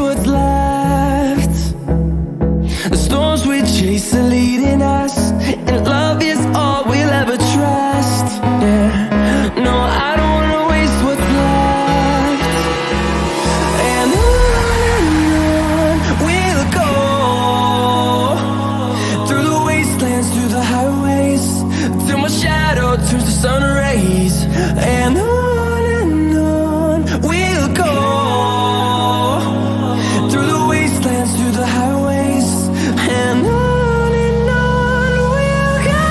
what's left. The storms we chase are leading us, and love is all we'll ever trust. Yeah, no, I don't wanna waste what's left. And on we'll go, through the wastelands, through the highways, till my shadow turns to sun rays. And on we'll go, through the wastelands, through the highways, and on we'll go.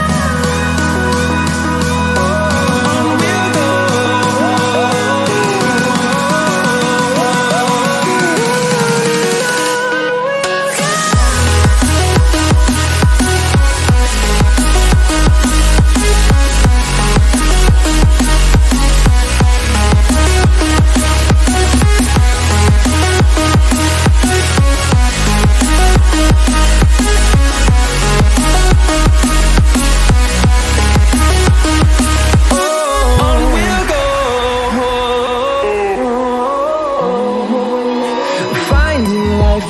On we'll go.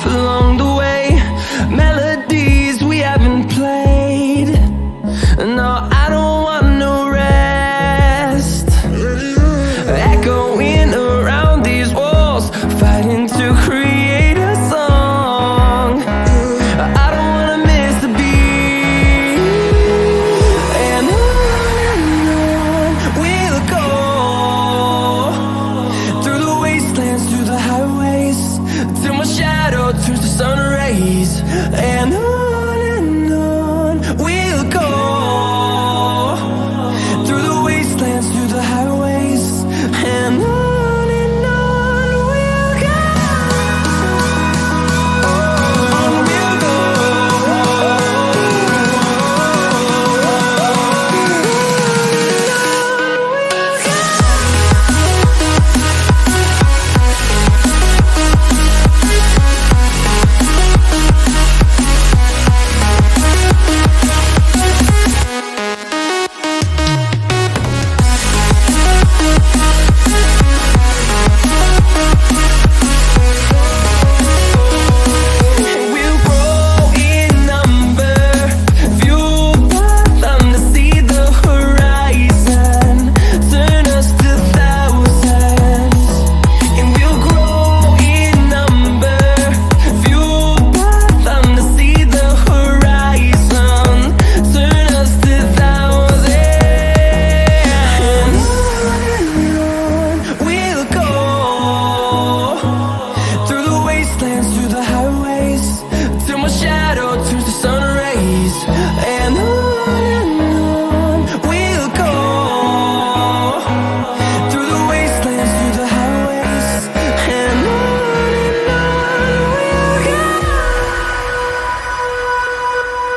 Along the way, melodies we haven't played. No, I don't want no rest. Echoing around these walls, fighting to create a song. I don't wanna miss the beat. And on we'll go, through the wastelands, through the highways, till my shadow turns to sun rays. And